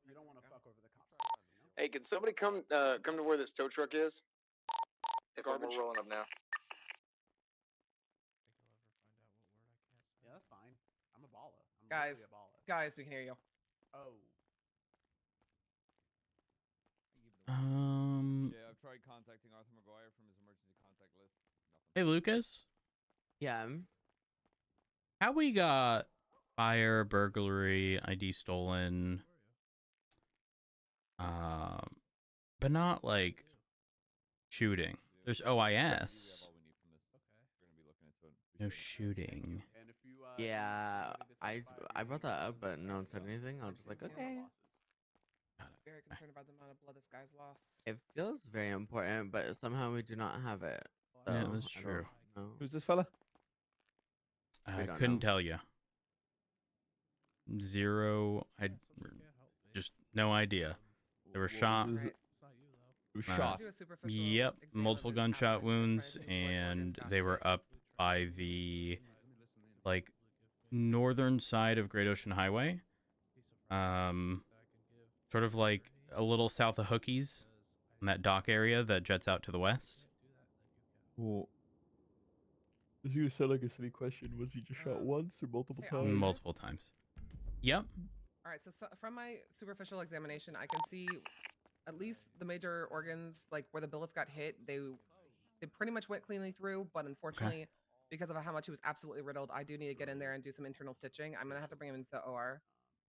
You don't want to fuck over the cops. Hey, can somebody come come to where this tow truck is? If we're rolling up now. Yeah, that's fine. I'm a baller. I'm Guys, literally a baller. guys, we can hear you. Oh. Yeah, I've tried contacting Arthur McGuire from his emergency contact list. Nothing. Hey, Lucas. Yeah. How we got fire, burglary, ID stolen, but not like shooting. There's OIS. We have all we need from this. We're gonna be looking into it. No Appreciate it. shooting. And if you, Yeah, ready to I testify, brought that up, but no one said anything. I was just like, okay. Very concerned about the amount of blood this guy's lost. It feels very important, but somehow we do not have it. So, Yeah, that's I don't true. know. Who's this fella? We I don't couldn't know. tell you. Zero. I just no idea. They were shot. He was shot. Do a superficial Yep, exam of multiple his gunshot abdomen. We're trying to wounds, see what organs and got they hit. were up by the like northern side of Great Ocean Highway. Sort of like a little south of Hookies, in that dock area that jets out to the west. Well, this is gonna sound like a silly question. Was he just shot once or multiple hey, times? officers? Multiple times. Yep. All right, so from my superficial examination, I can see at least the major organs, like where the bullets got hit, they pretty much went cleanly through. But unfortunately, because of how much he was absolutely riddled, I do need to get in there and do some internal stitching. I'm gonna have to bring him into the OR.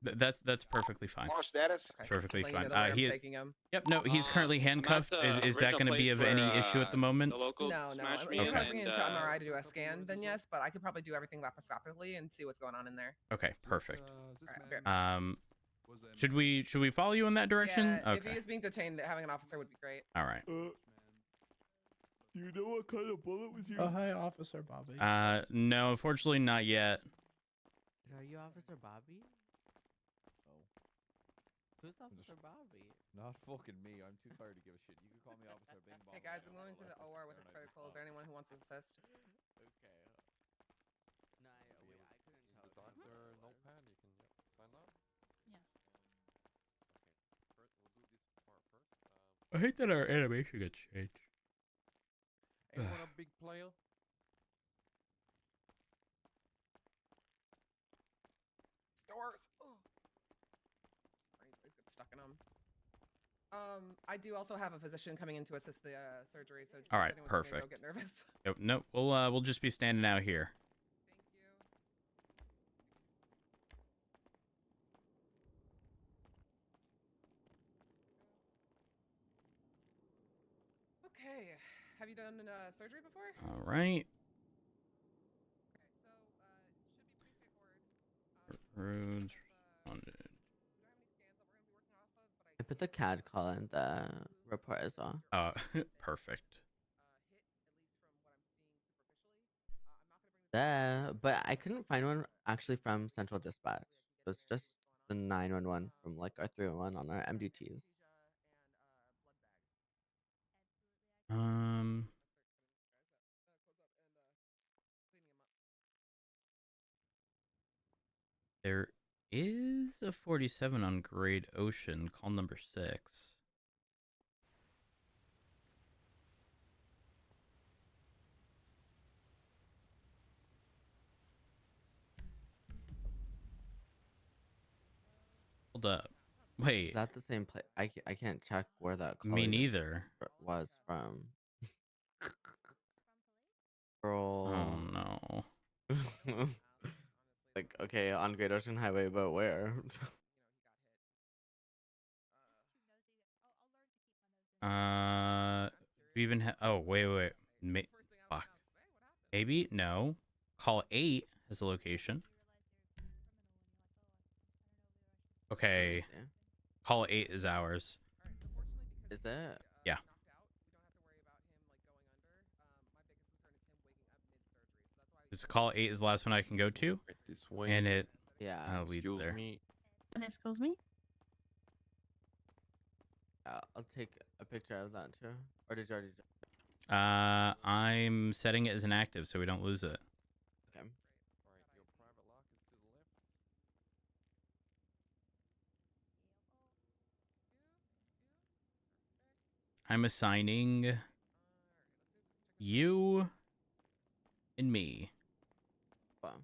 That's perfectly fine. More status? Okay, Perfectly just letting you fine. know that way He- I'm taking him. Yep. No, he's currently handcuffed. That's, Is that going to be of any issue at the moment? The local No. smash If me I Okay. bring him to MRI to do a scan, then yes, but I could probably do everything laparoscopically and see what's going on in there. Okay. Perfect. Alright, Should we follow you in that direction? Yeah, if he Okay. is being detained, having an officer would be great. All right. Do you know what kind of bullet was used? Oh, hi, Officer Bobby. No, unfortunately not yet. Are you Officer Bobby? No. Who's Officer Bobby? Not fucking me. I'm too tired to give a shit. You can call me Officer Bing Bong. Hey guys, I'm going to the OR with a critical. Is there anyone who wants to assist? Okay. No, wait, I couldn't tell. Doctor, no panic, and sign up. Yes. Okay, first we'll do this part first. I hate that our animation gets changed. Anyone a big player? Stores. Oh. He's got stuck in them. I do also have a physician coming in to assist the surgery. So All right, if anyone's gonna perfect. Go get nervous. Nope, nope. We'll just be standing out here. Thank you. Okay. Have you done surgery before? All right. Roads responded. I put the CAD call in the report as well. Perfect. But I couldn't find one actually from Central Dispatch. So it's just the 911 from like our 311 on our MDTs. There is a 47 on Great Ocean, call number 6. Hold up. Wait. Is that the same place? I can't check where that call Me neither. was from. Girl. Oh no. Like, okay, on Great Ocean Highway, but where? We even have. Oh, wait. Fuck. Maybe? No. Call 8 has a location. Okay. Call 8 is ours. Is it? Yeah. This call 8 is the last one I can go to. This way. And it Yeah. leads Excuse there. me. Excuse me? I'll take a picture of that too. Or did you already? I'm setting it as inactive so we don't lose it. Okay. Alright, your private lock is to the left. I'm assigning you and me. Well,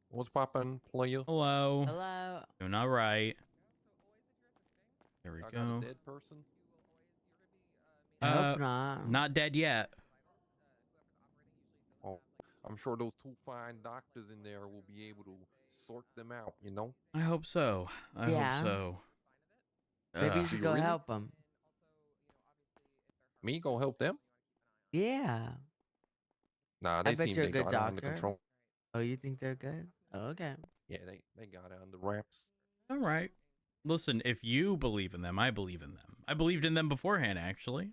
What's poppin', player? Hello. hello. Doing all right. There we I got go. a dead person. I hope not. Not dead yet. Oh, I'm sure those two fine doctors in there will be able to sort them out, you know? I hope so. I hope Yeah. so. Maybe you Ugh. should you go really? help them. Me gonna help them? Yeah. Nah, I they bet seem you're a they good got it under doctor. control. Oh, you think they're good? Oh, okay. Yeah, they got it under wraps. All right. Listen, if you believe in them, I believe in them. I believed in them beforehand, actually.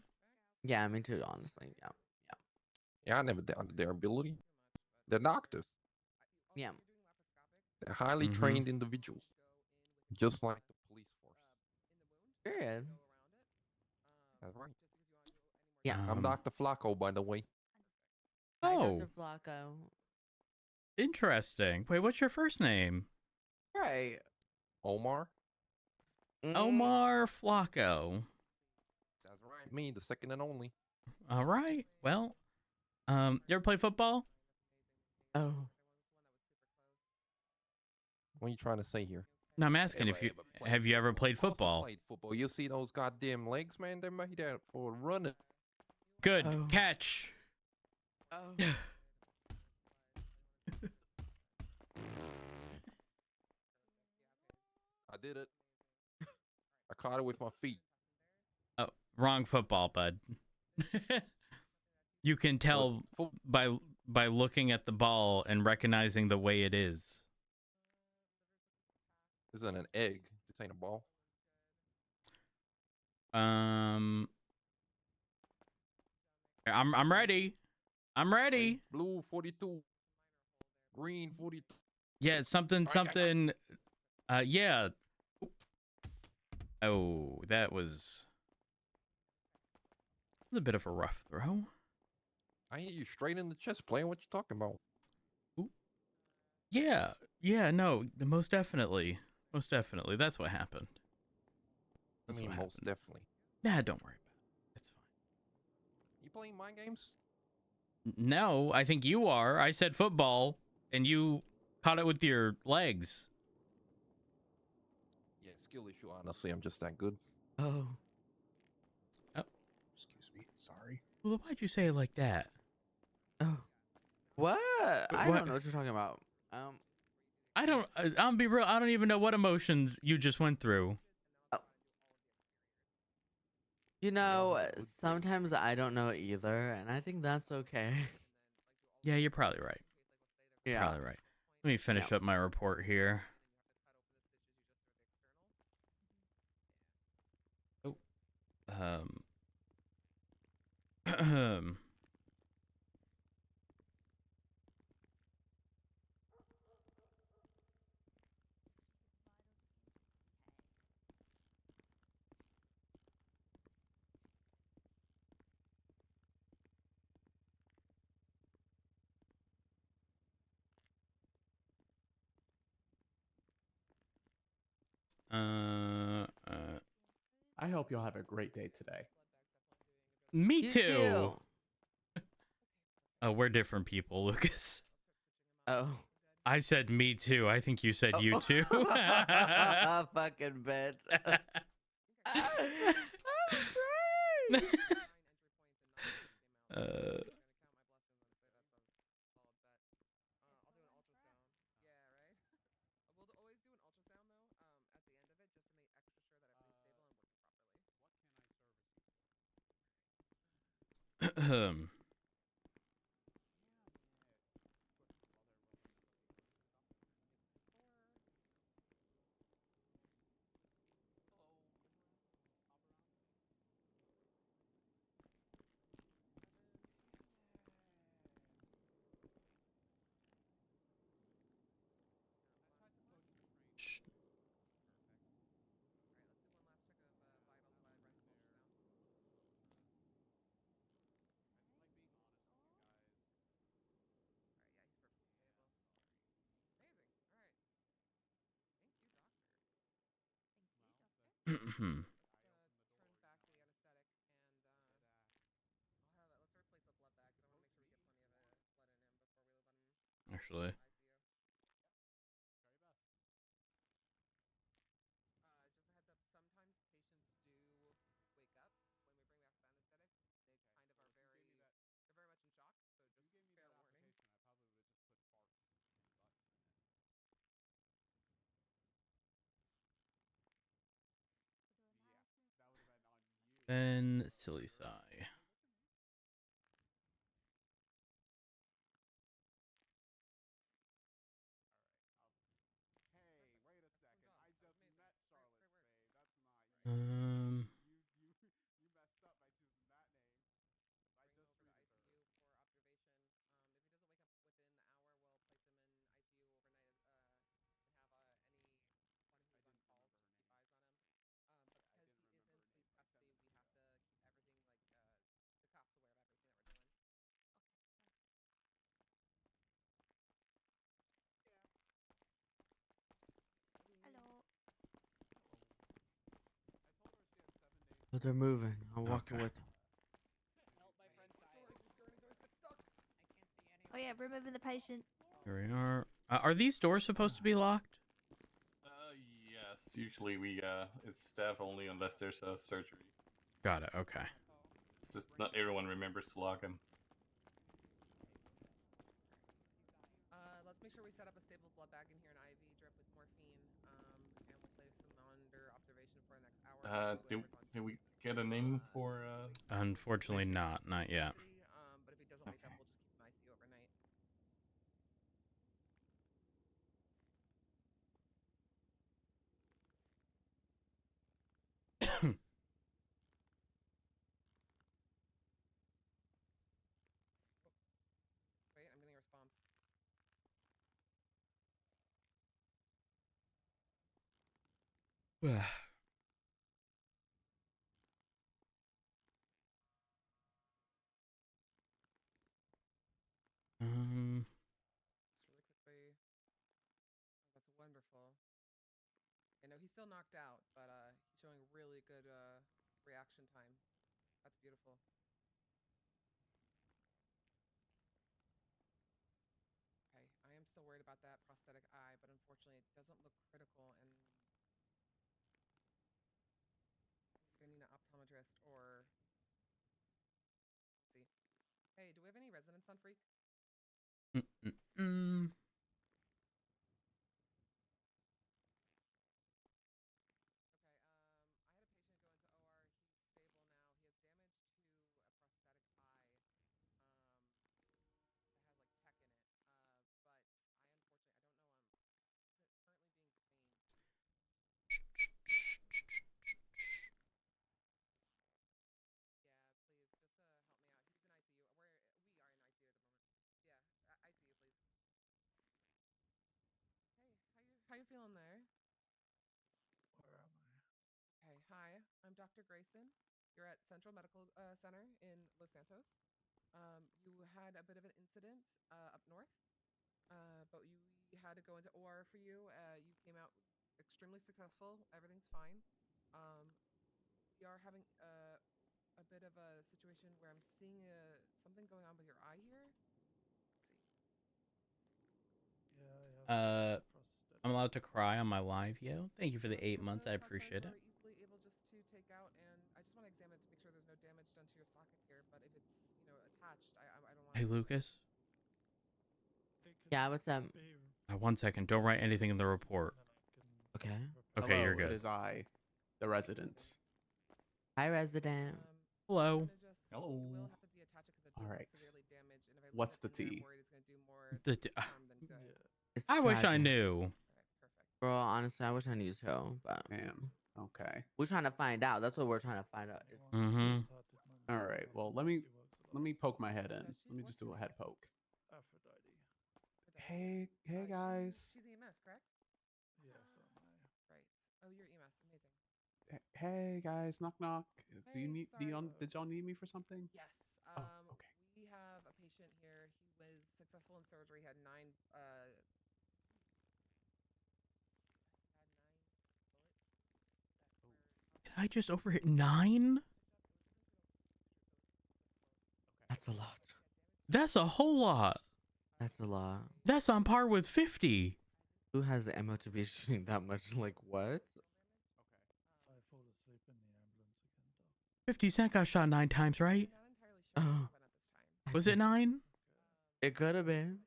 Yeah, me too, honestly. Yeah. Yeah, I never doubted their ability. They're doctors. Yeah. They're highly Mhm. trained individuals, just like the police force. Period. That's right. Yeah. I'm Dr. Flacco, by the way. Hi, Oh, Dr. Flacco. interesting. Wait, what's your first name? Right. Omar? Omar Flacco. That's right. Me, the second and only. All right. Well, you ever play football? Oh. What are you trying to say here? No, I'm asking if you have you ever played Of course I football. played football. You see those goddamn legs, man? They're made out for running. Good Oh. catch. Oh. I did it. I caught it with my feet. Oh, wrong football, bud. You can tell by looking at the ball and recognizing the way it is. This isn't an egg. This ain't a ball. I'm ready. I'm ready. Blue 42. Green 42. Yeah, it's something. Yeah. Oh, that was a bit of a rough throw. I hit you straight in the chest, playing. What you talking about? Ooh. Yeah, no, most definitely. That's what happened. That's I mean, what most happened. definitely. Nah, don't worry about it. It's fine. You playing mind games? No, I think you are. I said football, and you caught it with your legs. Yeah, skill issue. Honestly, I'm just that good. Oh. Excuse me. Sorry. Well, why'd you say it like that? Oh. What? I what? don't know what you're talking about. I'll be real. I don't even know what emotions you just went through. You know, Yeah, good sometimes I don't know either, and I think that's okay. Yeah, you're probably right. Yeah. Probably right. Let me finish up my report here. Oh. I hope you'll have a great day today. Me You too. Oh, we're different people, Lucas. Oh. I said me too. I think you said you too. Fucking bitch. actually. Just a heads up. Sometimes patients do wake up when we bring back the anesthetic. They kind of are they're very much in shock. So just fair warning. I probably would have just put farts and butts in it. Yeah, that would have been on you. Then silly sigh. Hey, wait a second. I just met Charlotte's Fave. That's not you. You messed up by choosing that name. I Bring him just over to treated her. ICU for observation. If he doesn't wake up within the hour, we'll place him in ICU overnight and have anyone who's on call to keep eyes on him. But because he is in police custody, we have to keep everything like the cops aware of everything that we're doing. Hello. I told her she had 7 days. But they're moving. I'm walking Okay. with them. Help my friend's Oh yeah, removing the patient. Here we are. Are these doors supposed to be locked? Yes. Usually it's staff only unless there's a surgery. Got it. Okay. It's just not everyone remembers to lock them. Let's make sure we set up a stable blood bag in here, an IV drip with morphine, and we'll place him under observation for the next hour. Can we get a name for? Unfortunately, not yet. But if he doesn't wake up, we'll just keep him in ICU overnight. Wait, I'm getting a response. Just really quickly. Oh, that's wonderful. I know he's still knocked out, but he's showing really good reaction time. That's beautiful. Okay, I am still worried about that prosthetic eye, but unfortunately it doesn't look critical, and I need an optometrist or let's see. Hey, do we have any residents on Freak? Okay, I had a patient go into OR. He's stable now. He has damage to a prosthetic eye that has like tech in it. But I unfortunately, I don't know. Currently being cleaned. Yeah, please, just help me out. He's in ICU. We are in ICU at the moment. Yeah, ICU, please. Hey, how you feeling there? Where am I? Okay, hi. I'm Dr. Grayson. You're at Central Medical Center in Los Santos. You had a bit of an incident up north, but we had to go into OR for you. You came out extremely successful. Everything's fine. We are having a bit of a situation where I'm seeing something going on with your eye here. Let's see. Yeah, I have prosthetic. I'm allowed to cry on my live, yo. Thank you for the 8 months. I appreciate it. Are easily able just to take out, and I just want to examine it to make sure there's no damage done to your socket here. But if it's attached, I don't want. Hey, Lucas. Yeah, what's up? 1 second. Don't write anything in the report. Okay. Okay, Hello, you're good. It is I, the resident. Hi, resident. Hello. Hello. You will have to deattach it because it All does right. severely damaged. And if I leave What's it the in there, I'm tea? worried it's going to do more The harm than good. It's I wish I tragic. knew. All right, perfect. Bro, honestly, I wish I knew too, but Damn. Okay. we're trying to find out. That's what we're trying to find out. All right. Well, let me poke my head in. Let me just do a head poke. Aphrodite. Hey guys. She's EMS, correct? Yes, am I? Right. Oh, you're EMS. Amazing. Hey guys. Knock knock. Do you Hey, need? sorry. Did y'all need me for something? Yes. Oh, okay. We have a patient here. He was successful in surgery. Had 9 bullets. Did I just overhit 9? That's a lot. That's a whole lot. That's a lot. That's on par with 50. Who has the ammo to be shooting that much? Like, what? 50 Cent got shot 9 times, right? Oh, Was it 9? it could have been.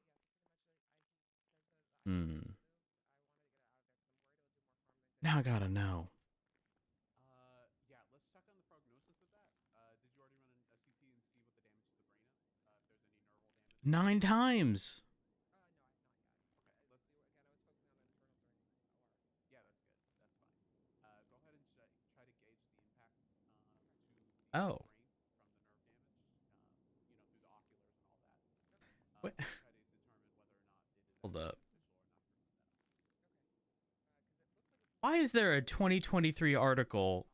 Now I gotta know. Yeah, let's check on the prognosis of that. Did you already run a CT and see what the damage to the brain is? If there's any neural damage? 9 times. Okay, let's. Yeah, that's good. That's fine. Go ahead and try to gauge the impact to the Oh. brain from the nerve damage, through the oculars and all that. What? Try to determine whether or not it is Hold up. beneficial or not to remove that eye. Why is there a 2023 article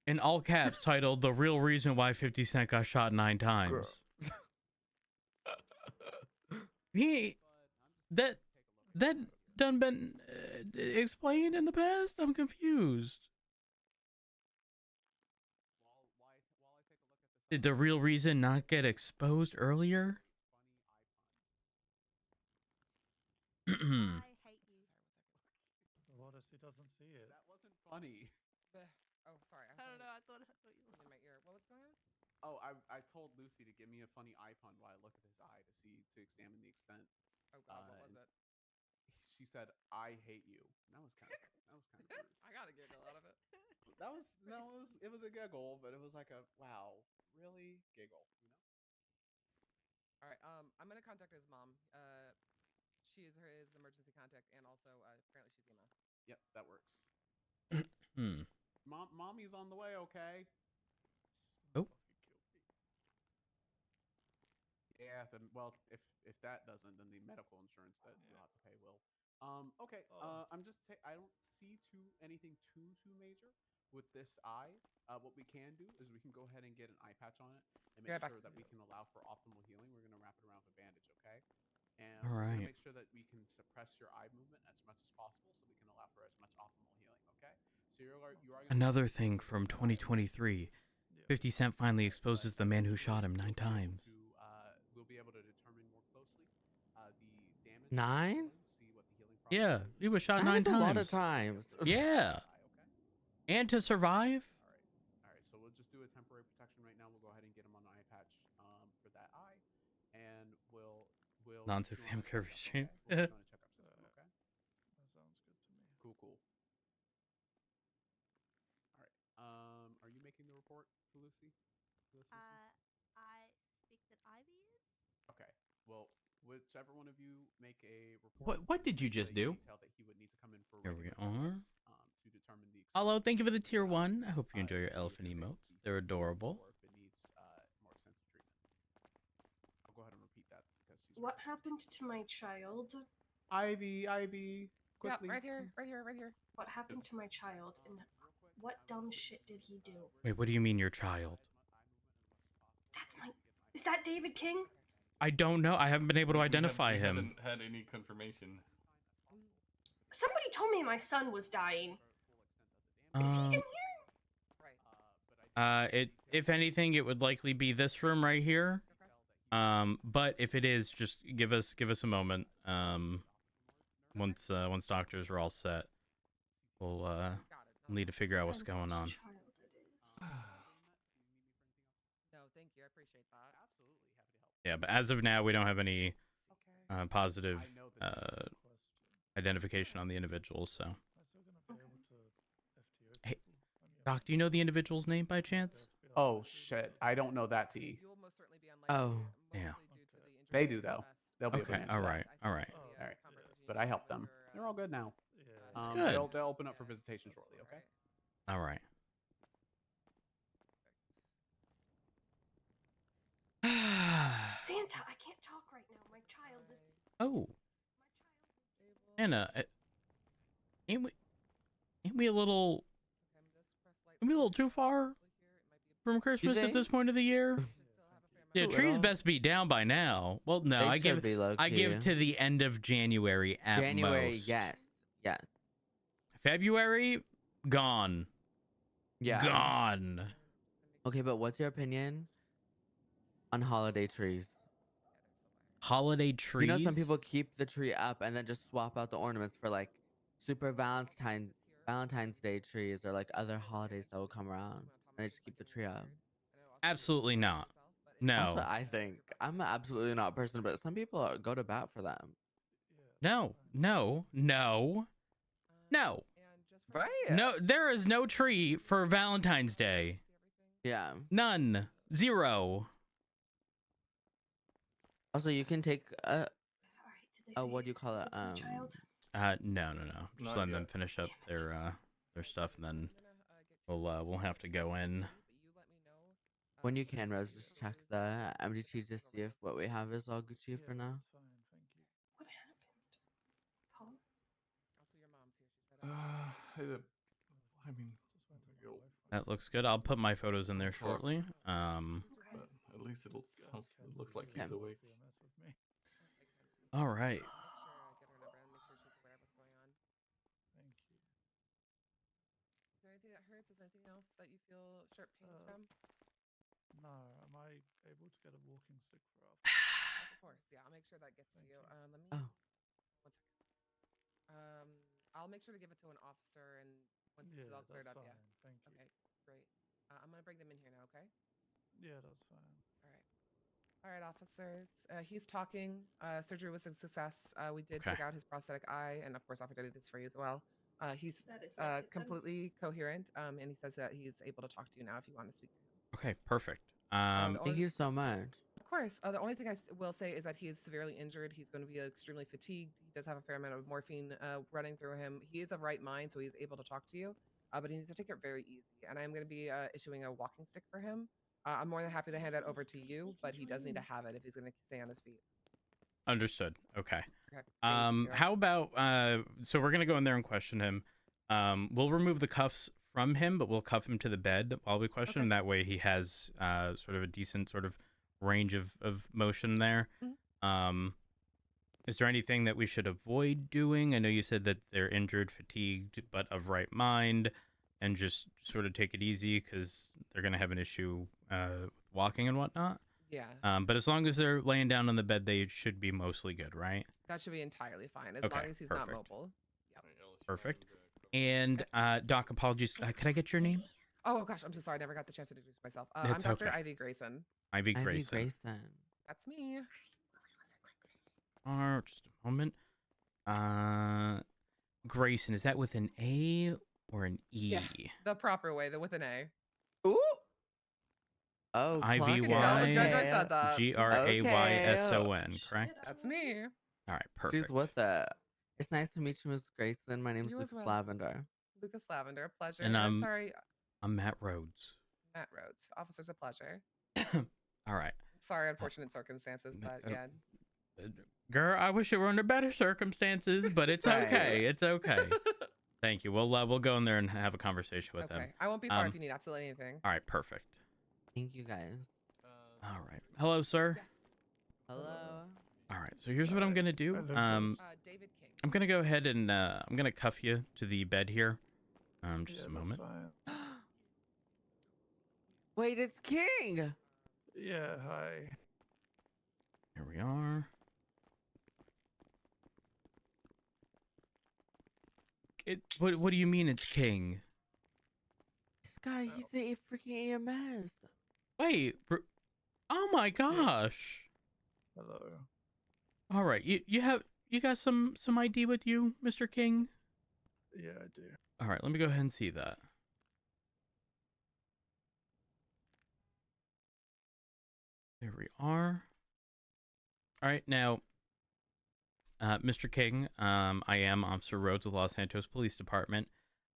in all caps titled "The Real Reason Why 50 Cent Got Shot 9 Times"? That done been explained in the past? I'm confused. Did the real reason not get exposed earlier? I hate you. What if he doesn't see it? That wasn't funny. Oh, sorry. I don't know. I thought you in my ear. What was going on? Oh, I told Lucy to give me a funny eye pun while I look at his eye to examine the extent. Oh God, what was it? She said, "I hate you." That was kind of rude. I got a giggle out of it. It was a giggle, but it was like a wow, really giggle, All right. I'm gonna contact his mom. She is his emergency contact, and also apparently she's EMS. Yep, that works. Hmm. Mommy's on the way. Okay. Oh. Yeah. If that doesn't, then the medical insurance that you'll have to pay will. Okay. I'm just I don't see anything too major with this eye. What we can do is we can go ahead and get an eye patch on it and make sure that we can allow for optimal healing. We're gonna wrap it around with a bandage, okay? And All we're right. gonna make sure that we can suppress your eye movement as much as possible, so we can allow for as much optimal healing, okay? So you are gonna Another thing from 2023. 50 Cent finally exposes the man who shot him 9 times. We'll be able to determine more closely the damage. 9? See what the healing process Yeah, he was shot That 9 is times. a lot of times. Yeah. And to survive? All right. So we'll just do a temporary protection right now. We'll go ahead and get him on the eye patch for that eye, and we'll Non-exam curvy stream. We'll put you on a checkup system, okay? That sounds good to me. Cool. All right. Are you making the report for Lucy? I speak that Ivy is. Okay. Well, whichever one of you make a report. What did you just do? That he would need to come in for Here we regular are. checkups, to determine the Hello, thank you for the tier 1. I hope you enjoy your elephant emotes. They're adorable. Or if it needs more extensive treatment. I'll go ahead and repeat that because she's. What happened to my child? Ivy, quickly. Yeah, right here. What happened to my child, and what dumb shit did he do? Wait, what do you mean your child? Is that David King? I don't know. I haven't been able to identify him. Haven't had any confirmation. Somebody told me my son was dying. Is he in here? If anything, it would likely be this room right here. But if it is, just give us a moment. Once doctors are all set, we'll need to figure out what's going on. No, thank you. I appreciate that. Absolutely happy to help. Yeah, but as of now, we don't have any positive identification on the individuals. So, hey, Doc, do you know the individual's name by chance? Oh shit, I don't know that T. Oh, yeah. They do though. They'll be able to Okay. answer All that. right. But I helped them. They're all good now. That's good. They'll open up for visitation shortly. Okay. All right. Santa, I can't talk right now. My child is. Oh, Anna, ain't we a little too far from Christmas at this point of the year? Yeah, trees best be down by now. Well, no, I give to the end of January at most. Yes. February, gone. Yeah. Gone. Okay, but what's your opinion on holiday trees? holiday trees. You know, some people keep the tree up and then just swap out the ornaments for like super Valentine's Day trees or like other holidays that will come around, and they just keep the tree up. Absolutely not. That's No. what I think. I'm absolutely not a person, but some people go to bat for them. No. No. No. No. Right? No. There is no tree for Valentine's Day. Yeah. None. Zero. Also, you can take All right. Did they what do you call it? it's my child? No. Just Not letting them yet. finish up their stuff, and then we'll have to go in. When you can, Rose, just check the MDT to see if what we have is all Gucci for now. What happened? Paul? I mean, That looks good. I'll put my photos in there shortly. but at least it looks like he's Okay. awake. All right. Is there anything that hurts? Is there anything else that you feel sharp pains from? No, am I able to get a walking stick for after? Of course, yeah. I'll make sure that gets to you. Let me. Oh. 1 second. I'll make sure to give it to an officer, and once this is all cleared up, yeah. Thank you. Okay, great. I'm gonna bring them in here now. Okay. Yeah, that's fine. All right, officers. He's talking. Surgery was a success. We did Okay. take out his prosthetic eye, and of course, Officer did this for you as well. He's That is wicked, then. completely coherent, and he says that he's able to talk to you now if you want to speak to him. Okay. Perfect. Thank you so much. Of course. The only thing I will say is that he is severely injured. He's going to be extremely fatigued. He does have a fair amount of morphine running through him. He is of right mind, so he's able to talk to you, but he needs to take it very easy. And I'm going to be issuing a walking stick for him. I'm more than happy to hand that over to you, but he does need to have it if he's going to stay on his feet. Understood. Okay. Okay. Thank you. How about so we're gonna go in there and question him. We'll remove the cuffs from him, but we'll cuff him to the bed while we question him. That way he has sort of a decent sort of range of motion there. Is there anything that we should avoid doing? I know you said that they're injured, fatigued, but of right mind, and just sort of take it easy because they're gonna have an issue with walking and whatnot. Yeah. But as long as they're laying down on the bed, they should be mostly good, right? That should be entirely fine as Okay, long as he's not perfect. mobile. Yep. Perfect. And Doc, apologies. Could I get your name? Oh gosh, I'm so sorry. I never got the chance to introduce myself. I'm It's Dr. okay. Ivy Grayson. Ivy Ivy Grayson. Grayson. That's me. Just a moment. Grayson, is that with an A or an E? Yeah. The proper way, with an A. Ooh. Oh, Ivy You can tell the judge I said that. Grayson, correct? That's me. All right, perfect. She's with it. It's nice to meet you, Ms. Grayson. My name's You as Lucas well. Lavender. Lucas Lavender, pleasure. And, I'm sorry, I'm Matt Rhodes. Matt Rhodes. Officer's a pleasure. All right. Sorry, unfortunate circumstances, but yeah. Girl, I wish it were under better circumstances, but it's Right. okay. It's okay. Thank you. We'll go in there and have a conversation with them. Okay. I won't be far if you need absolutely anything. All right, perfect. Thank you, guys. All right. Hello, sir. Yes. Hello. All right. So here's what I'm gonna do. David King. I'm gonna go ahead and I'm gonna cuff you to the bed here. Just a moment. Wait, it's King. Yeah, hi. Here we are. What do you mean it's King? This guy, he's the freaking EMS. Wait. Oh my gosh. Hello. All right. You got some ID with you, Mr. King? Yeah, I do. All right. Let me go ahead and see that. There we are. All right, now, Mr. King, I am Officer Rhodes of Los Santos Police Department.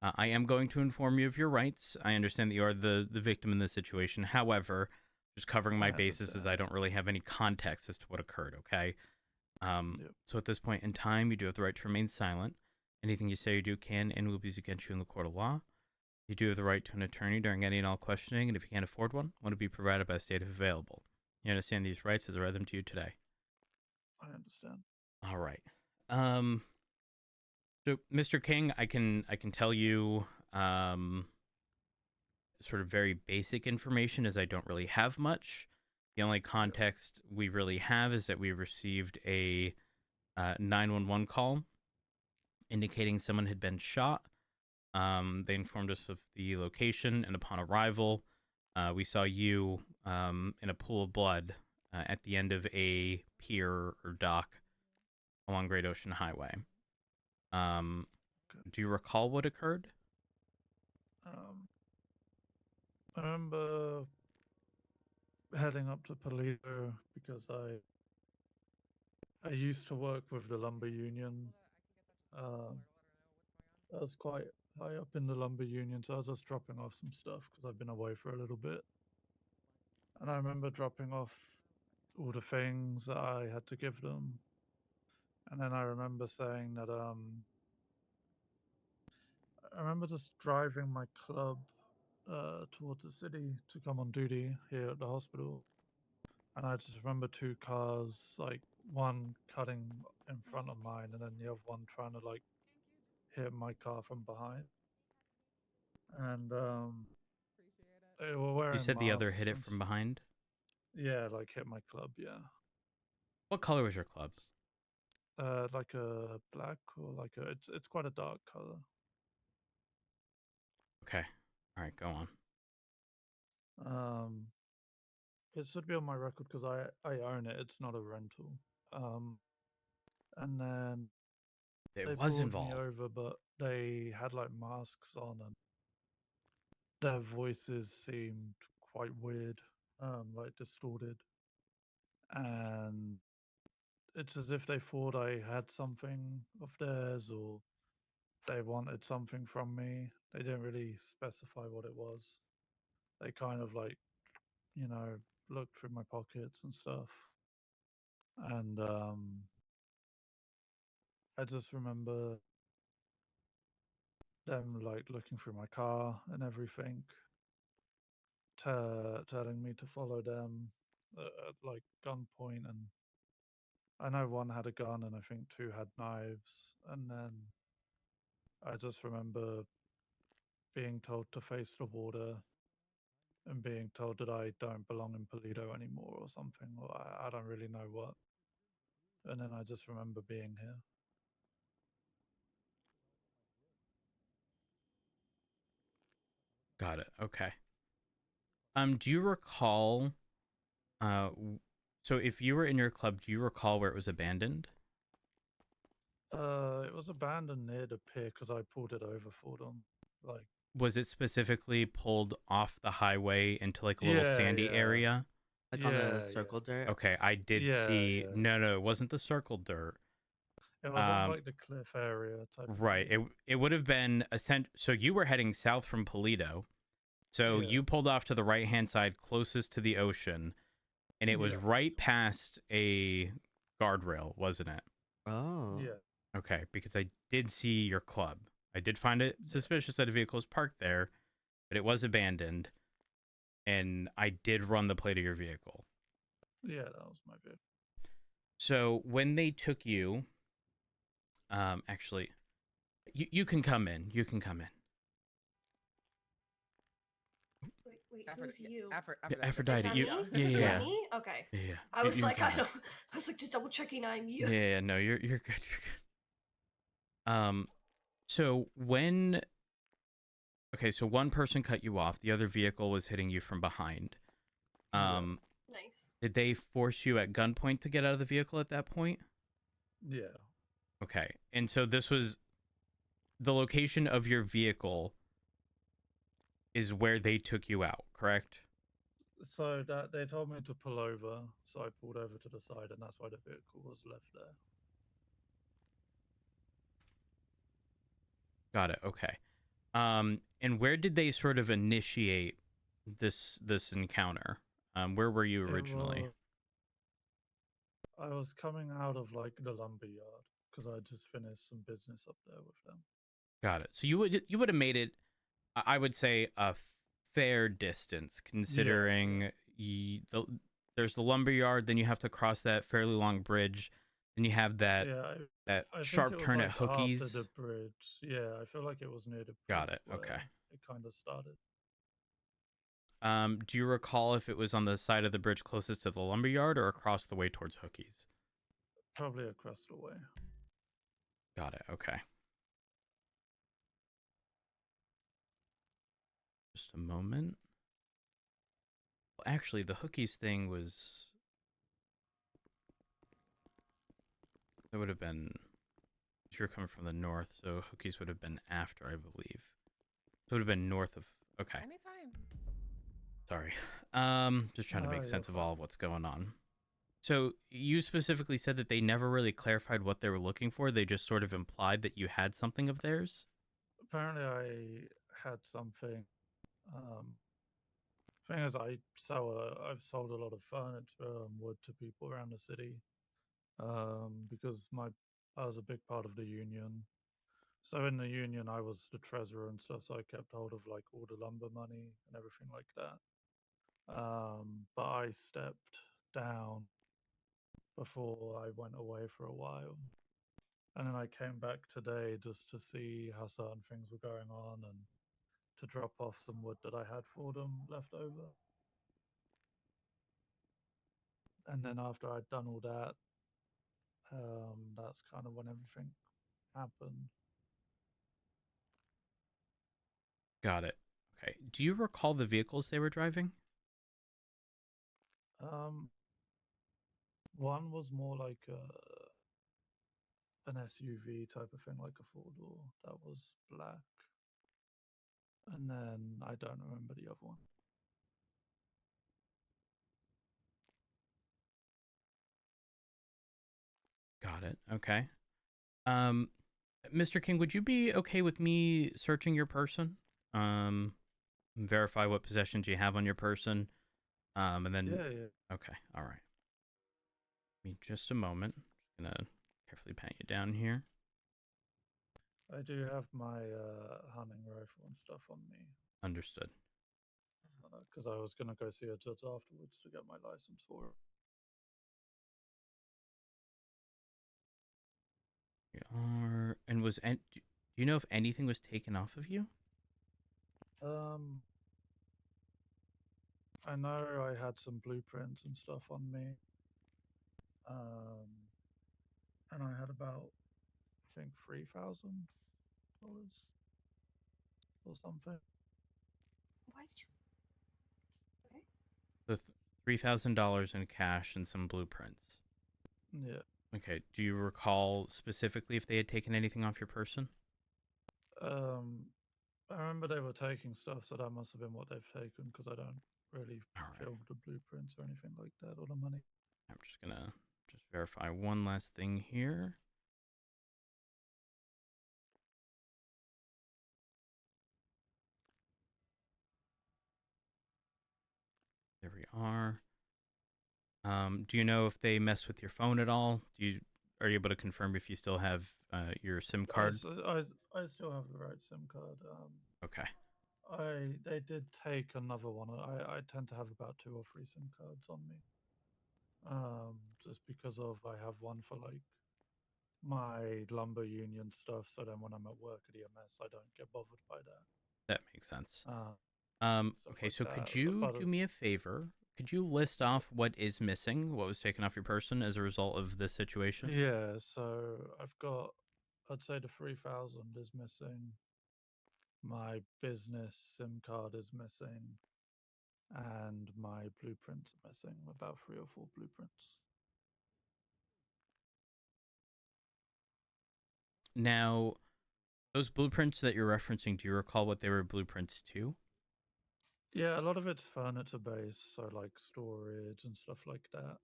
I am going to inform you of your rights. I understand that you are the victim in this situation. However, just covering my bases as I don't really have any context as to what occurred, okay? So at this point in time, you do have the right to remain silent. Anything you say or do can and will be used against you in the court of law. You do have the right to an attorney during any and all questioning, and if you can't afford one to be provided by the state if available. You understand these rights as I read them to you today. I understand. All right. So, Mr. King, I can tell you sort of very basic information as I don't really have much. The only context we really have is that we received a 911 call indicating someone had been shot. They informed us of the location, and upon arrival, we saw you in a pool of blood at the end of a pier or dock along Great Ocean Highway. Do you recall what occurred? I remember heading up to Polito because I used to work with the lumber union. I was quite high up in the lumber union, so I was just dropping off some stuff because I've been away for a little bit. And I remember dropping off all the things that I had to give them. And then I remember saying that I remember just driving my club towards the city to come on duty here at the hospital. And I just remember two cars, like one cutting in front of mine and then the other one trying to like hit my car from behind. And they were wearing You said the other hit masks it and from behind? Yeah, like hit my club, yeah. What color was your club? Like a black or like a it's quite a dark color. Okay. All right, go on. It should be on my record because I own it. It's not a rental. And then It they was pulled involved. me over, but they had like masks on and their voices seemed quite weird, like distorted. And it's as if they thought I had something of theirs or they wanted something from me. They didn't really specify what it was. They kind of like, you know, looked through my pockets and stuff. And I just remember them like looking through my car and everything, telling me to follow them at like gunpoint. And I know one had a gun and I think two had knives. And then I just remember being told to face the water and being told that I don't belong in Polito anymore or something, or I don't really know what. And then I just remember being here. Got it. Okay. Do you recall so if you were in your club, do you recall where it was abandoned? It was abandoned near the pier because I pulled it over for them. Like, Was it specifically pulled off the highway into like a little sandy area? Like on the circle dirt? Okay, I did see. No, it wasn't the circle dirt. It was on like the cliff area type. Right. It would have been so you were heading south from Polito. So you pulled off to the right-hand side closest to the ocean, and it was right past a guardrail, wasn't it? Oh. Yeah. Okay, because I did see your club. I did find it suspicious that a vehicle was parked there, but it was abandoned, and I did run the plate of your vehicle. Yeah, that was my vehicle. So when they took you, actually, you can come in. You can come in. Wait, who's you? Aphrodite. Is that Yeah. me? Is that me? Okay. Yeah. I was like, I was like just double checking I'm you. Yeah, no, you're good. You're good. So when so one person cut you off, the other vehicle was hitting you from behind. Nice. Did they force you at gunpoint to get out of the vehicle at that point? Yeah. Okay. And so this was the location of your vehicle is where they took you out, correct? So that they told me to pull over, so I pulled over to the side, and that's why the vehicle was left there. Got it. Okay. And where did they sort of initiate this encounter? Where were you originally? I was coming out of like the lumber yard because I just finished some business up there with them. Got it. So you would have made it, I would say, a fair distance, considering there's the lumber yard, then you have to cross that fairly long bridge, then you have that I sharp turn like at Hookies. after the bridge. Yeah, I feel like it was near the bridge. Got it. Okay. It kind of started. Do you recall if it was on the side of the bridge closest to the lumberyard or across the way towards Hookie's? Probably across the way. Got it. Okay. Just a moment. Well, actually, the Hookie's thing was... It would have been... If you're coming from the north, so Hookie's would have been after, I believe. So it would have been north of... Okay. Anytime. Sorry. Just trying to make you're sense of fine. all of what's going on. So you specifically said that they never really clarified what they were looking for. They just sort of implied that you had something of theirs. Apparently, I had something. Thing is, I've sold a lot of furniture and wood to people around the city. Because I was a big part of the union. So in the union, I was the treasurer and stuff. So I kept hold of like all the lumber money and everything like that. But I stepped down before I went away for a while. And then I came back today just to see how certain things were going on and to drop off some wood that I had for them left over. And then after I'd done all that, that's kind of when everything happened. Got it. Okay. Do you recall the vehicles they were driving? One was more like an SUV type of thing, like a four-door. That was black. And then I don't remember the other one. Got it. Okay. Mr. King, would you be okay with me searching your person? Verify what possessions you have on your person. And then... Yeah. Okay. All right. Give me just a moment. I'm just gonna carefully pat you down here. I do have my hunting rifle and stuff on me. Understood. Because I was going to go see a judge afterwards to get my license for it. You are... And do you know if anything was taken off of you? I know I had some blueprints and stuff on me. And I had about, I think, $3,000 or something. Why did you? Okay. With $3,000 in cash and some blueprints. Yeah. Okay. Do you recall specifically if they had taken anything off your person? I remember they were taking stuff, so that must have been what they've taken, because I don't really feel the blueprints or anything like that, or the money. I'm just gonna verify one last thing here. There we are. Do you know if they mess with your phone at all? Are you able to confirm if you still have your SIM card? I still have the right SIM card. Okay. They did take another one. I tend to have about 2 or 3 SIM cards on me. Just because I have one for like my lumber union stuff, so then when I'm at work at EMS, I don't get bothered by that. That makes sense. Okay, like so that. could you do me a favor? Could you list off what is missing, what was taken off your person as a result of this situation? Yeah, so I've got, I'd say the 3,000 is missing. My business SIM card is missing. And my blueprints are missing, about 3 or 4 blueprints. Now, those blueprints that you're referencing, do you recall what they were blueprints to? Yeah, a lot of it's furniture based, so like storage and stuff like that.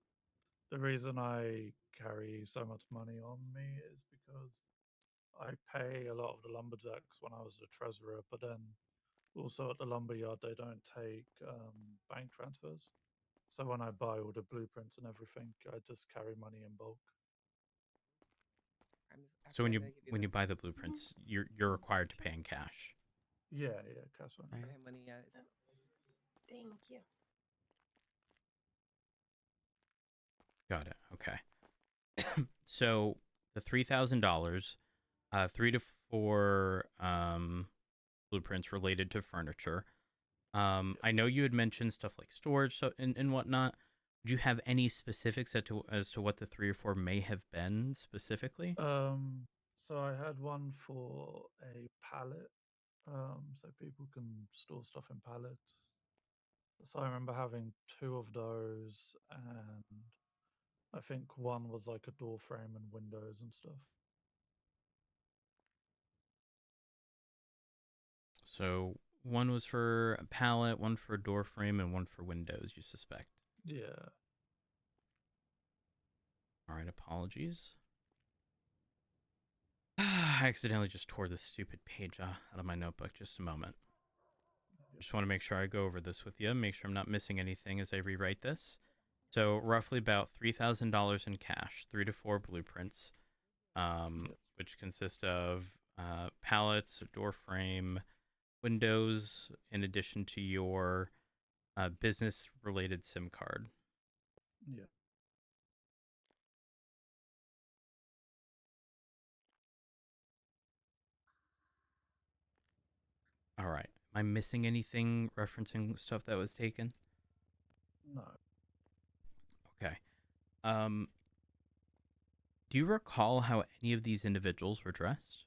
The reason I carry so much money on me is because I pay a lot of the lumberjacks when I was the treasurer, but then also at the lumberyard they don't take bank transfers. So when I buy all the blueprints and everything, I just carry money in bulk. So when you buy the blueprints, you're required to pay in cash. Yeah, cash on. Money, yeah. Thank you. Got it. Okay. So the $3,000, 3 to 4 blueprints related to furniture, I know you had mentioned stuff like storage and whatnot. Do you have any specifics as to what the 3 or 4 may have been specifically? So I had one for a pallet, so people can store stuff in pallets. So I remember having 2 of those, and I think one was like a door frame and windows and stuff. So one was for a pallet, one for a door frame, and one for windows, you suspect? Yeah. All right, apologies. I accidentally just tore this stupid page out of my notebook. Just a moment. Just want to make sure I go over this with you, make sure I'm not missing anything as I rewrite this. So roughly about $3,000 in cash, 3 to 4 blueprints, which consist of pallets, a door frame, windows, in addition to your business-related SIM card. Yeah. All right. Am I missing anything referencing stuff that was taken? No. Okay. Do you recall how any of these individuals were dressed?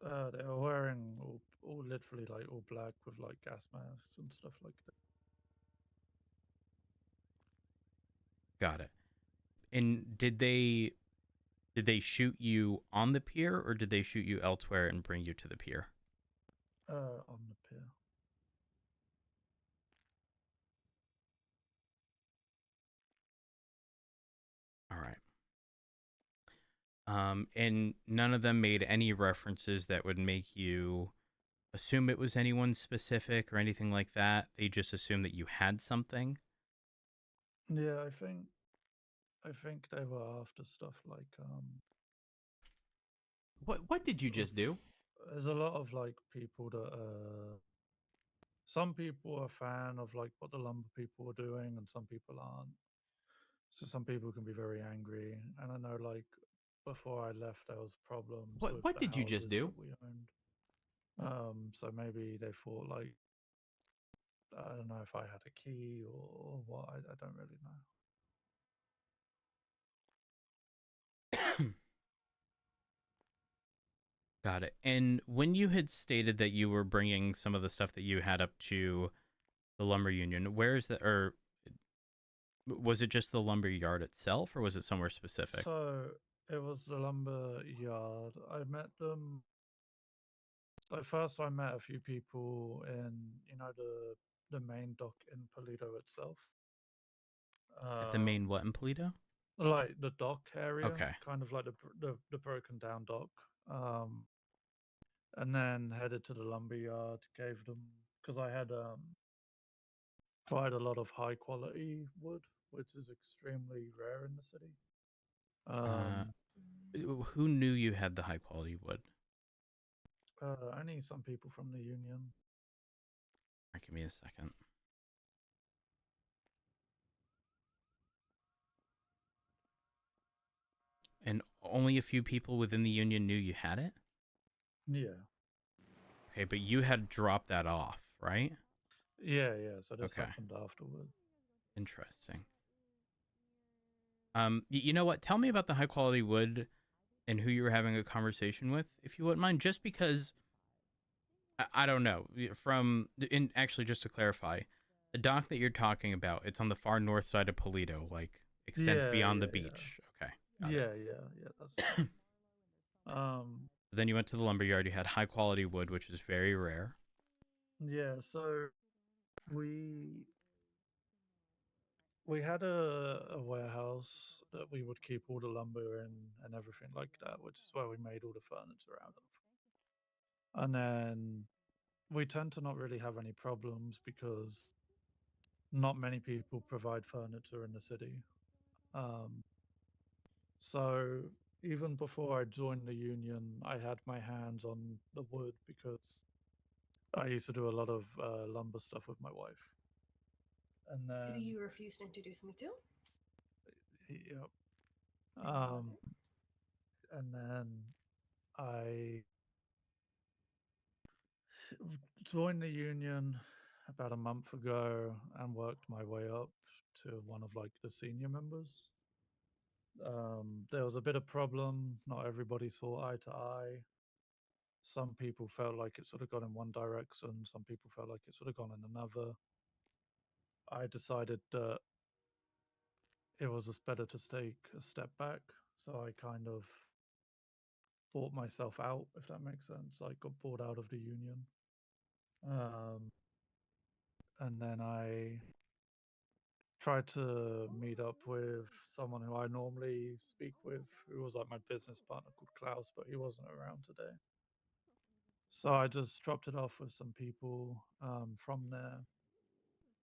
They were wearing all literally like all black with like gas masks and stuff like that. Got it. And did they shoot you on the pier, or did they shoot you elsewhere and bring you to the pier? On the pier. All right. And none of them made any references that would make you assume it was anyone specific or anything like that. They just assumed that you had something. Yeah, I think they were after stuff like What did you just do? There's a lot of like people that some people are a fan of like what the lumber people are doing and some people aren't. So some people can be very angry, and I know like before I left there was problems with What the did you just houses do? that we owned. So maybe they thought like I don't know if I had a key or what. I don't really know. Got it. And when you had stated that you were bringing some of the stuff that you had up to the lumber union, where is the, or was it just the lumber yard itself, or was it somewhere specific? So it was the lumber yard. I met them. So first, I met a few people in the main dock in Polito itself. At the main what in Polito? Like the dock area, Okay. kind of like the broken down dock. And then headed to the lumber yard. Gave them because I had quite a lot of high quality wood, which is extremely rare in the city. Who knew you had the high quality wood? Only some people from the union. Give me a second. And only a few people within the union knew you had it? Yeah. Okay, but you had dropped that off, right? Yeah. So this happened afterward. Interesting. You know what? Tell me about the high quality wood and who you were having a conversation with, if you wouldn't mind, just because I don't know. Actually, just to clarify, the dock that you're talking about, it's on the far north side of Polito, like extends beyond the beach. Okay. Yeah. That's Then you went to the lumberyard. You had high quality wood, which is very rare. Yeah, so we had a warehouse that we would keep all the lumber in and everything like that, which is where we made all the furniture out of. And then we tend to not really have any problems because not many people provide furniture in the city. So even before I joined the union, I had my hands on the wood because I used to do a lot of lumber stuff with my wife. And then Do you refuse to introduce me to? Yep. And then I joined the union about a month ago and worked my way up to one of like the senior members. There was a bit of problem. Not everybody saw eye to eye. Some people felt like it sort of gone in one direction. Some people felt like it sort of gone in another. I decided that it was just better to take a step back. So I kind of bought myself out, if that makes sense. I got bought out of the union. And then I tried to meet up with someone who I normally speak with, who was like my business partner called Klaus, but he wasn't around today. So I just dropped it off with some people from there.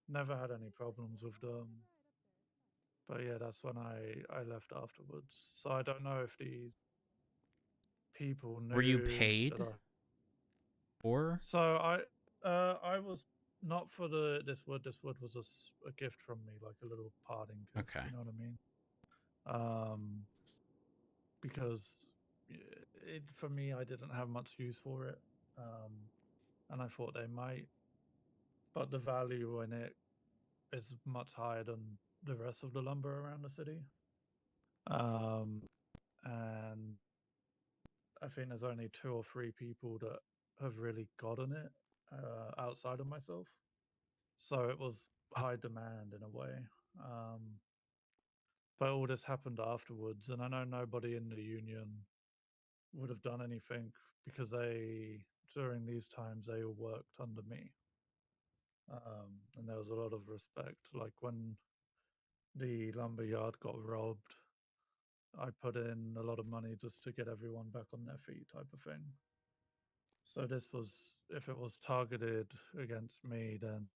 Never had any problems with them. But yeah, that's when I left afterwards. So I don't know if these people knew. Were you paid that for? So I was not for this wood. This wood was a gift from me, like a little parting gift. Okay. You know what I mean? Because for me, I didn't have much use for it, and I thought they might, but the value in it is much higher than the rest of the lumber around the city. And I think there's only 2 or 3 people that have really gotten it outside of myself. So it was high demand in a way. But all this happened afterwards, and I know nobody in the union would have done anything because during these times, they all worked under me. And there was a lot of respect. Like when the lumber yard got robbed, I put in a lot of money just to get everyone back on their feet, type of thing. So this was, if it was targeted against me, then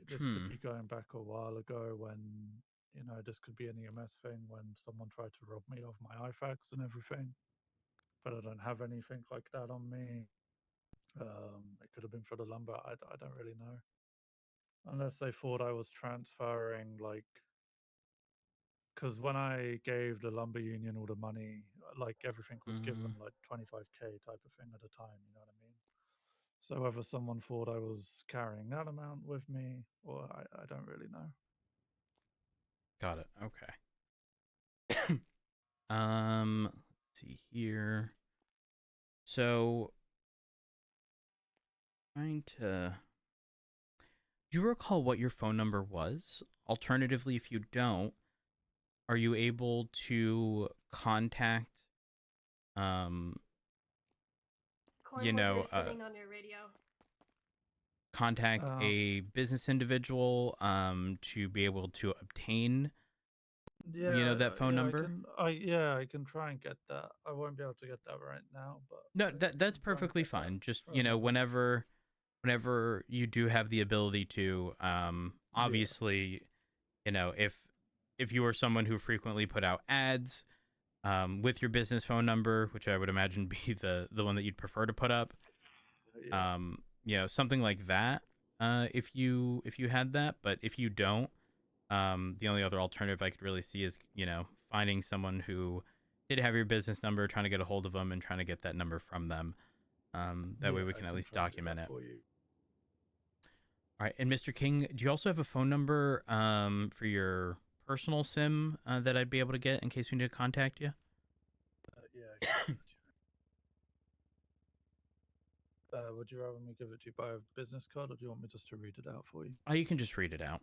this could be going back a while ago when, you know, this could be an EMS thing when someone tried to rob me of my IFACs and everything. But I don't have anything like that on me. It could have been for the lumber. I don't really know. Unless they thought I was transferring, like, because when I gave the lumber union all the money, like everything was given like 25K type of thing at a time, you know what I mean? So whether someone thought I was carrying that amount with me, or I don't really know. Got it. Okay. Let's see here. So, trying to. Do you recall what your phone number was? Alternatively, if you don't, are you able to contact, you know, sitting on your radio. contact a business individual, to be able to obtain, you know, that phone number? I can try and get that. I won't be able to get that right now, but No, that's perfectly fine. Just, you know, whenever you do have the ability to, obviously, you know, if you are someone who frequently put out ads, with your business phone number, which I would imagine be the one that you'd prefer to put up, you know, something like that, if you had that. But if you don't, the only other alternative I could really see is, you know, finding someone who did have your business number, trying to get a hold of them and trying to get that number from them. That way we can at least document it. All right. And Mr. King, do you also have a phone number for your personal SIM that I'd be able to get in case we need to contact you? Yeah. Would you rather me give it to you by a business card, or do you want me just to read it out for you? Oh, you can just read it out.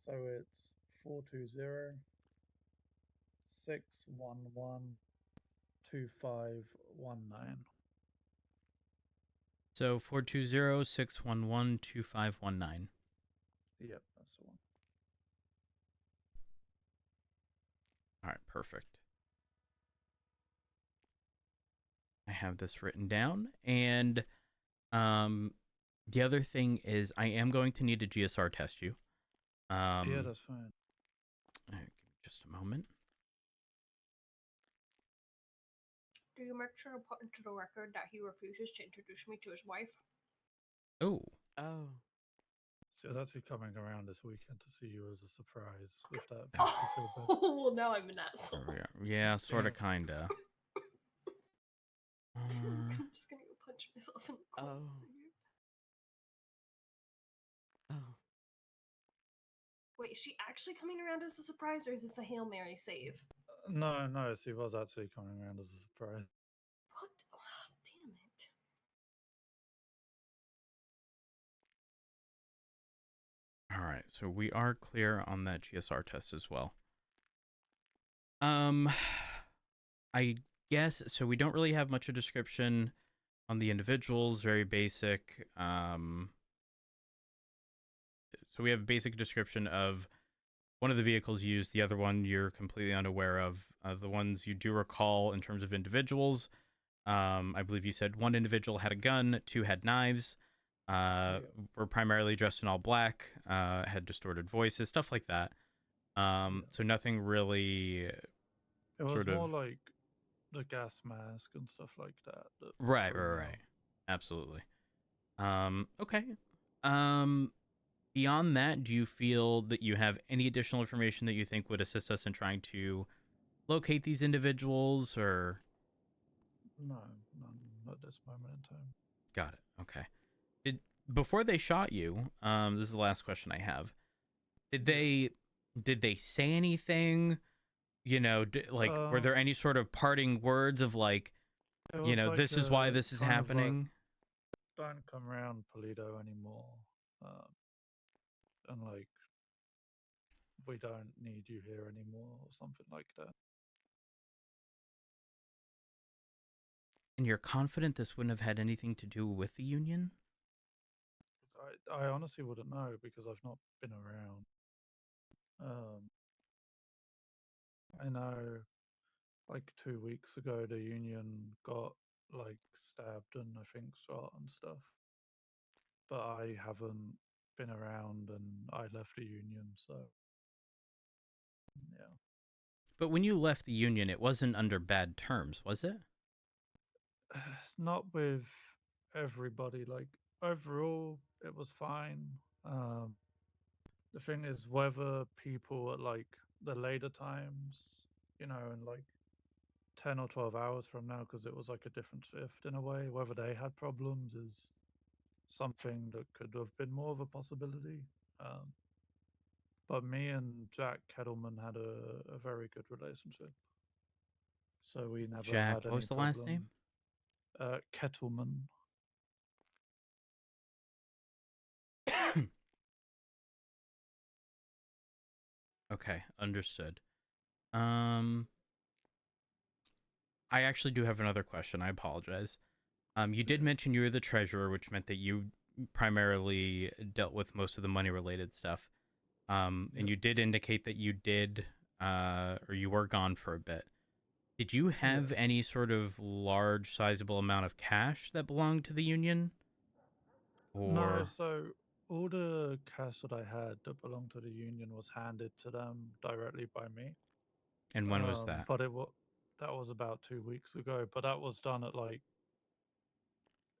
So it's 420 611 2519. So 420-611-2519. Yep, that's the one. All right, perfect. I have this written down, and the other thing is I am going to need to GSR test you. Yeah, that's fine. All right, give me just a moment. Do you make sure to put into the record that he refuses to introduce me to his wife? Oh. So I was actually coming around this weekend to see you as a surprise. If that makes you feel better. Oh, well, now I'm an asshole. Yeah, sort of, kinda. punch myself in the Oh. corner. Oh. Wait, is she actually coming around as a surprise, or is this a Hail Mary save? No, she was actually coming around as a surprise. What? Oh, damn it. All right, so we are clear on that GSR test as well. I guess so. We don't really have much of a description on the individuals. Very basic. So we have a basic description of one of the vehicles used. The other one you're completely unaware of. The ones you do recall in terms of individuals. I believe you said one individual had a gun, two had knives. Were primarily dressed in all black. Had distorted voices, stuff like that. So nothing really. It was sort of more like the gas mask and stuff like that. Right. Absolutely. Okay. Beyond that, do you feel that you have any additional information that you think would assist us in trying to locate these individuals, or? No, none at this moment in time. Got it. Okay. Before they shot you, this is the last question I have. Did they say anything? You know, were there any sort of parting words of like, this is why this is happening? Don't come around Polito anymore. And like, we don't need you here anymore, or something like that. And you're confident this wouldn't have had anything to do with the Union? I honestly wouldn't know because I've not been around. I know, like 2 weeks ago, the Union got like stabbed and I think shot and stuff. But I haven't been around, and I left the Union, so yeah. But when you left the Union, it wasn't under bad terms, was it? Not with everybody. Like overall, it was fine. The thing is, whether people at like the later times, in like 10 or 12 hours from now, because it was like a different shift in a way, whether they had problems is something that could have been more of a possibility. But me and Jack Kettleman had a very good relationship. So we never Jack, had any what was the problem. last name? Kettleman. Okay, understood. I actually do have another question. I apologize. You did mention you were the treasurer, which meant that you primarily dealt with most of the money-related stuff. And you did indicate that you did, or you were gone for a bit. Did you have any sort of large, sizable amount of cash that belonged to the Union? No, so all the cash that I had that belonged to the Union was handed to them directly by me. And when was that? But that was about 2 weeks ago. But that was done at like,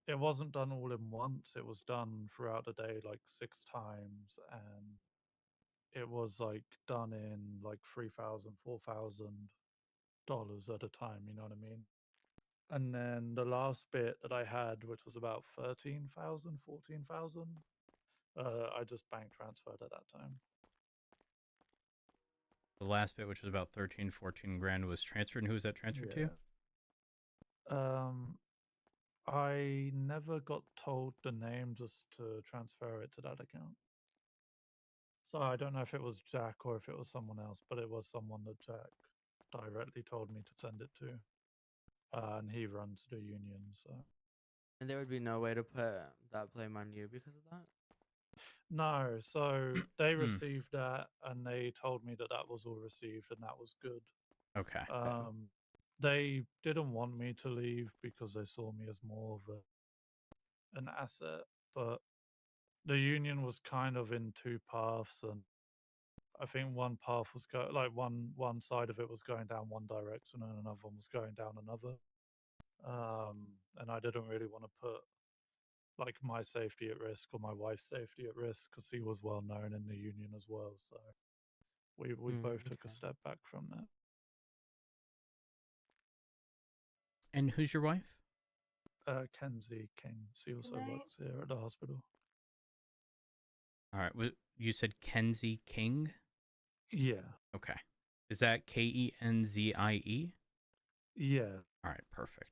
it wasn't done all in once. It was done throughout the day like 6 times, and it was like done in like $3,000, $4,000 at a time. You know what I mean? And then the last bit that I had, which was about 13,000, 14,000, I just bank transferred at that time. The last bit, which was about 13, 14 grand, was transferred. And who was that transferred to? I never got told the name, just to transfer it to that account. So I don't know if it was Jack or if it was someone else, but it was someone that Jack directly told me to send it to. And he runs the Union, so. And there would be no way to put that blame on you because of that? No, so they received that, and they told me that that was all received, and that was good. Okay. They didn't want me to leave because they saw me as more of an asset, but the Union was kind of in two paths, and I think one path was one side of it was going down one direction, and another one was going down another. And I didn't really want to put like my safety at risk or my wife's safety at risk because he was well known in the Union as well. So we both took a step back from that. And who's your wife? Kenzie King. She also night. works here at the hospital. All right. You said Kenzie King? Yeah. Okay. Is that Kenzie? Yeah. All right, perfect.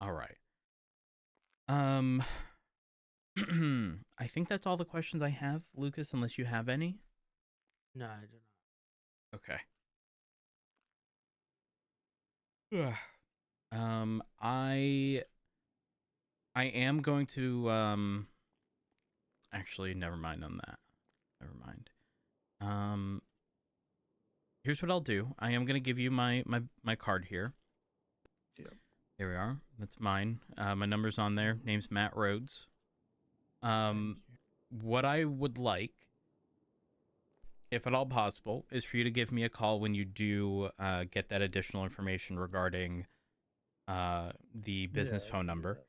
All right. I think that's all the questions I have, Lucas, unless you have any. No, I do not. Okay. I am going to actually never mind on that. Never mind. Here's what I'll do. I am going to give you my card here. Yep. Here we are. That's mine. My number's on there. Name's Matt Rhodes. What I would like, if at all possible, is for you to give me a call when you do get that additional information regarding the business phone number.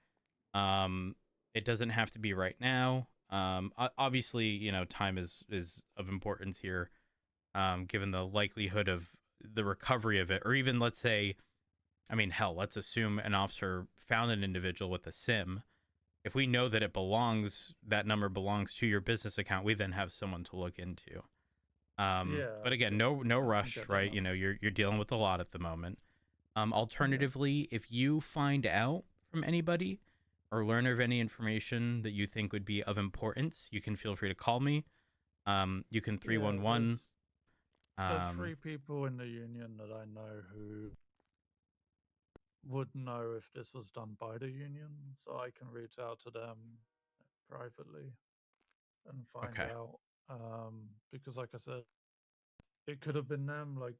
It doesn't have to be right now. Obviously, you know, time is of importance here, given the likelihood of the recovery of it, or even let's say, I mean, hell, let's assume an officer found an individual with a SIM. If we know that that number belongs to your business account, we then have someone to look into. But again, no rush, right? You know, you're dealing with a lot at the moment. Alternatively, if you find out from anybody or learn of any information that you think would be of importance, you can feel free to call me. You can 311. There's 3 people in the union that I know who would know if this was done by the union, so I can reach out to them privately and find out. Because like I said, it could have been them. Like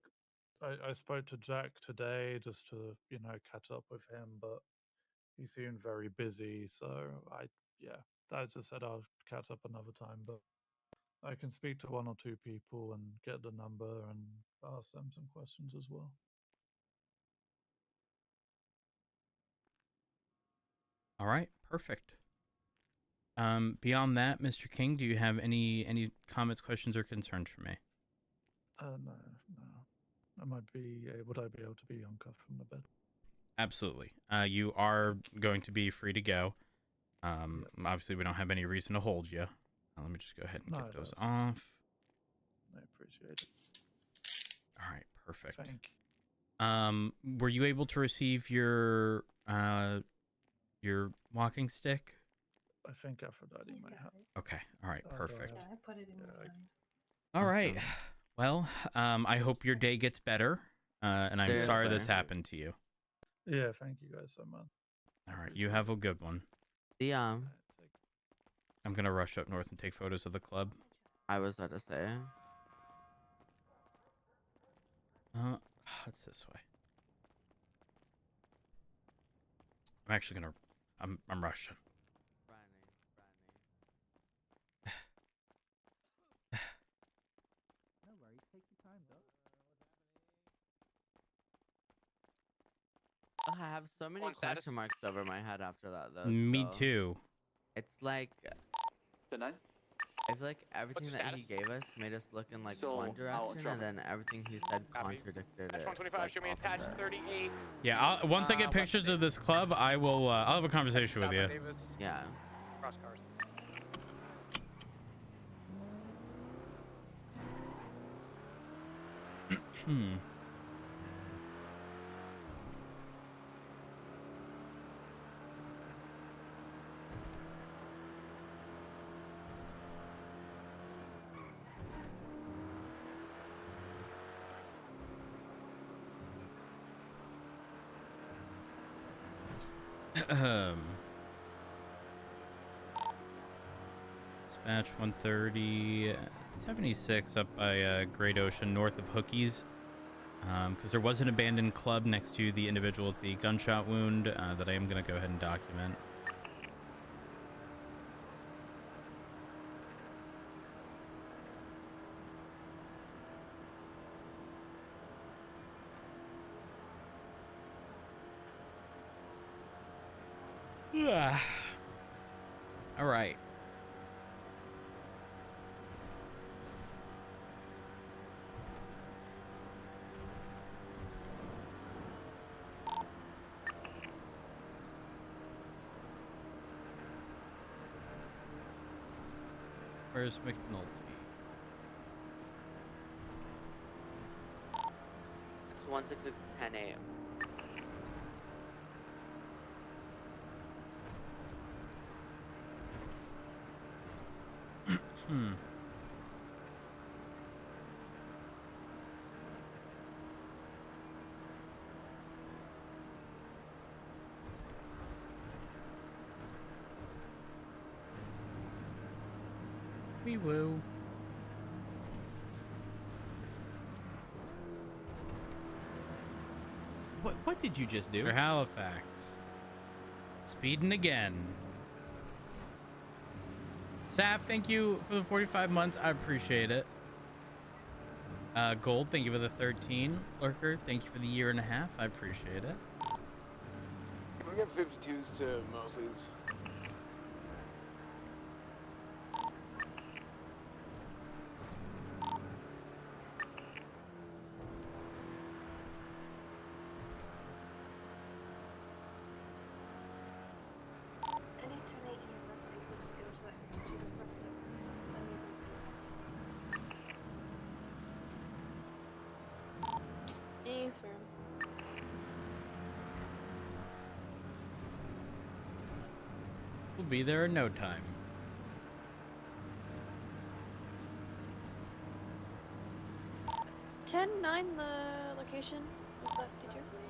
I spoke to Jack today just to, you know, catch up with him, but he seemed very busy, so I just said I'll catch up another time, but I can speak to 1 or 2 people and get the number and ask them some questions as well. All right, perfect. Beyond that, Mr. King, do you have any comments, questions, or concerns for me? No. Would I be able to be uncuffed from the bed? Absolutely. You are going to be free to go. Obviously, we don't have any reason to hold you. Let me just go ahead and get those off. I appreciate it. All right, perfect. Thank you. Were you able to receive your walking stick? I think Aphrodite might have. Okay. All right. Perfect. Yeah, I put it in my sign. All right. Well, I hope your day gets better. And I'm sorry this happened to you. Yeah. Thank you guys so much. All right. You have a good one. Yeah. I'm gonna rush up north and take photos of the club. I was about to say. It's this way. I'm actually gonna. I'm rushing. No worries. Take your time, though. I have so many question marks over my head after that, though. Me too. It's like The 9? I feel like everything that he gave us made us look in like one direction, and then everything he said contradicted it. 125, show me attached 38. Yeah. Once I get pictures of this club, I will. I'll have a conversation with you. Yeah. Cross cars. Dispatch 130, 76 up by Great Ocean, north of Hookies. Because there was an abandoned club next to the individual with the gunshot wound that I am going to go ahead and document. All right. Where's McNulty? It's 16610 a.m. Hmm. Wee woo. What did you just do? For Halifax. Speeding again. Saf, thank you for the 45 months. I appreciate it. Gold, thank you for the 13. Lurker, thank you for the year and a half. I appreciate it. Can we get 52s to Mosley's? Any 10-8 EMS able to go to that 52 request to unable to Affirm. We'll be there in no time. Ten nine the location of the features.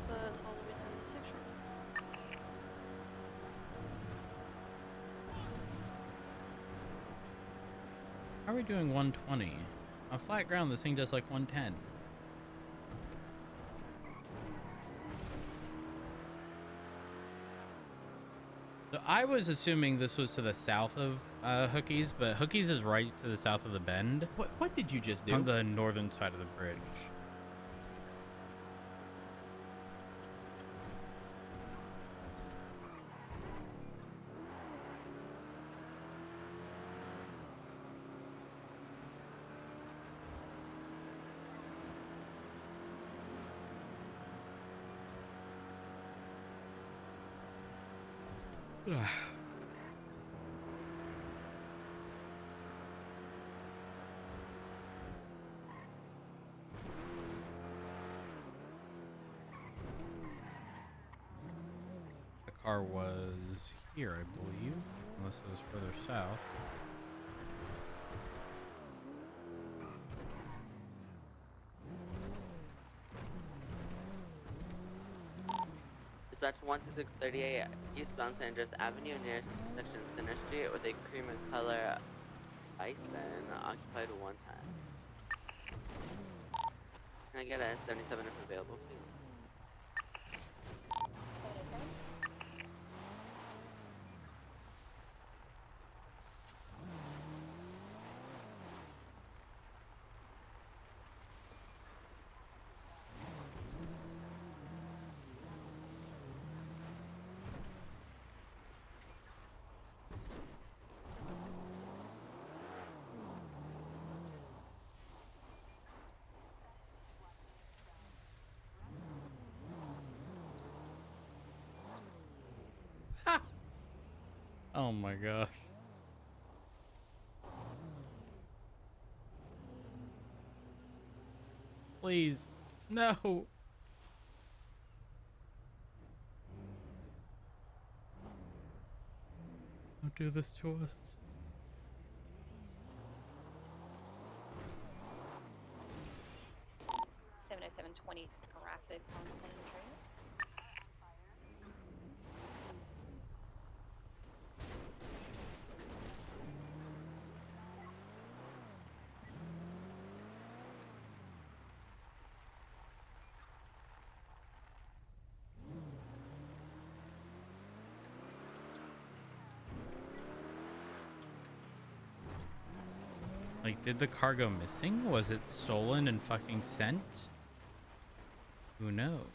But all the way to the section. How are we doing 120? On flat ground, this thing does like 110. So I was assuming this was to the south of Hookies, but Hookies is right to the south of the bend. What did you just do? On the northern side of the bridge. The car was here, I believe, unless it was further south. Dispatch 12638 eastbound San Andreas Avenue near section Center Street with a cream and color bison occupied one time. Can I get a 77 if available, please? 77? Oh my gosh. Please. No. Don't do this to us. Traffic on San Andreas. Like, did the car go missing? Was it stolen and fucking sent? Who knows?